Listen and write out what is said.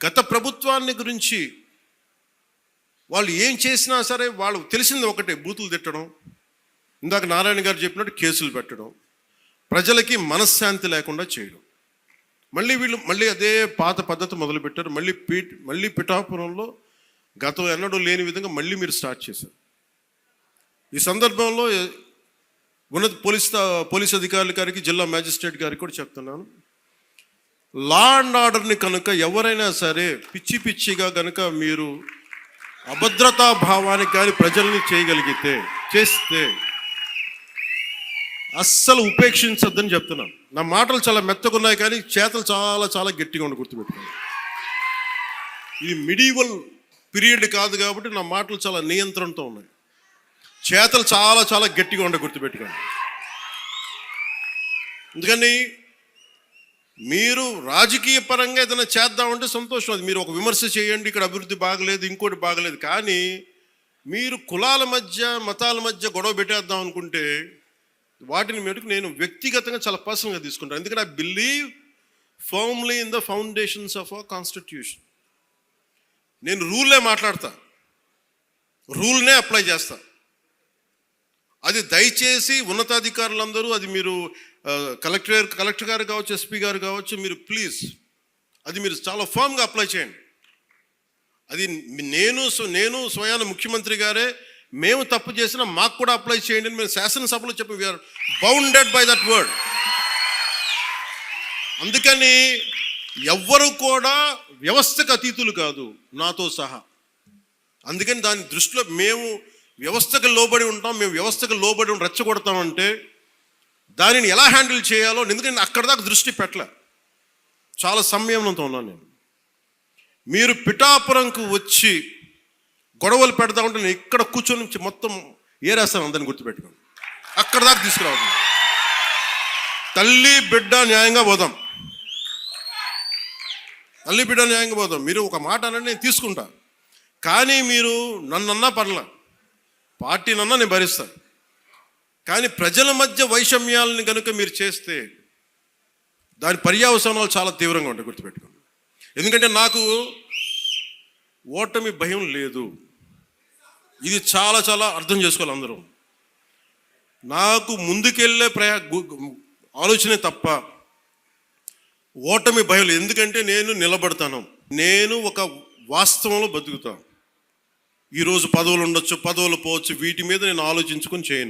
గత ప్రభుత్వాన్ని గురించి వాళ్ళు ఏం చేసినా సరే వాళ్ళు తెలిసింది ఒకటే, బూతులు తిట్టడం, ఇందాక నారాయణ గారు చెప్పినట్టు కేసులు పెట్టడం, ప్రజలకి మనశ్శాంతి లేకుండా చేయడం. మళ్ళీ అదే పాత పద్ధతి మొదలుపెట్టారు. మళ్ళీ పిఠాపురంలో గతం ఎన్నడూ లేని విధంగా మళ్ళీ మీరు స్టార్ట్ చేశారు. ఈ సందర్భంలో ఉన్నత పోలీస్ అధికారుల గారికి, జిల్లా మ్యాజిస్ట్రేట్ గారికి కూడా చెప్తున్నాను, లా అండ్ ఆర్డర్ని కనుక ఎవరైనా సరే పిచ్చిగా కనుక మీరు అభద్రతా భావానికి కానీ ప్రజల్ని చేస్తే అస్సలు ఉపేక్షించద్దని చెప్తున్నాను. నా మాటలు చాలా మెత్తగా ఉన్నాయి కానీ చేతలు చాలా చాలా గట్టిగా ఉండి గుర్తుపెట్టుకోండి. ఇది మిడివల్ పీరియడ్ కాదు కాబట్టి నా మాటలు చాలా నియంత్రణతో ఉన్నాయి. చేతలు చాలా చాలా గట్టిగా ఉండే గుర్తుపెట్టుకోండి. అందుకని మీరు రాజకీయ పరంగా ఏదైనా చేద్దామంటే సంతోషం, అది మీరు ఒక విమర్శ చేయండి, ఇక్కడ అభివృద్ధి బాగలేదు, ఇంకోటి బాగలేదు. కానీ మీరు కులాల మధ్య మతాల మధ్య గొడవ పెట్టేద్దాం అనుకుంటే వాటిని మెరుకు నేను వ్యక్తిగతంగా చాలా పర్సనల్గా తీసుకుంటాను. ఎందుకంటే I believe firmly in the foundations of our constitution. నేను రూల్నే మాట్లాడతా, రూల్నే అప్లై చేస్తా. అది దయచేసి ఉన్నతాధికారులందరూ, అది మీరు కలెక్టర్ గారు కావచ్చు, ఎస్పీ గారు కావచ్చు, మీరు ప్లీజ్ అది మీరు చాలా ఫర్మ్గా అప్లై చేయండి. అది నేను స్వయాన ముఖ్యమంత్రి గారే మేము తప్పు చేసినా మాకు కూడా అప్లై చేయండి అని మేము శాసనసభలో చెప్పి we are bounded by that word. అందుకని ఎవ్వరు కూడా వ్యవస్థకు అతీతులు కాదు, నాతో సహా. అందుకని దాని దృష్టిలో మేము వ్యవస్థకు లోబడి ఉంటాం, మేము వ్యవస్థకు లోబడి రెచ్చగొడతామంటే దానిని ఎలా హ్యాండిల్ చేయాలో, ఎందుకంటే అక్కడ దాకా దృష్టి పెట్టలే, చాలా సంయమనంతో ఉన్నాను నేను. మీరు పిఠాపురంకు వచ్చి గొడవలు పెడతా ఉంటే నేను ఇక్కడ కూర్చొని మొత్తం ఏరేస్తాను, అందరిని గుర్తుపెట్టుకోండి. అక్కడ దాకా తీసుకురావద్దు. తల్లి బిడ్డ న్యాయంగా పోదాం, తల్లి బిడ్డ న్యాయంగా పోదాం. మీరు ఒక మాట అనండి, నేను తీసుకుంటా. కానీ మీరు నన్నన్నా పర్లే, పార్టీనన్నా నేను భరిస్తాను. కానీ ప్రజల మధ్య వైషమ్యాలని కనుక మీరు చేస్తే దాని పర్యవసానాలు చాలా తీవ్రంగా ఉంటాయి, గుర్తుపెట్టుకోండి. ఎందుకంటే నాకు ఓటమి భయం లేదు, ఇది చాలా చాలా అర్థం చేసుకోవాలి అందరూ. నాకు ముందుకెళ్ళే ఆలోచనే తప్ప ఓటమి భయం లేదు. ఎందుకంటే నేను నిలబడతాను, నేను ఒక వాస్తవంలో బతుకుతాను. ఈరోజు పదవులు ఉండొచ్చు, పదవులు పోవచ్చు, వీటి మీద నేను ఆలోచించుకొని చేయను.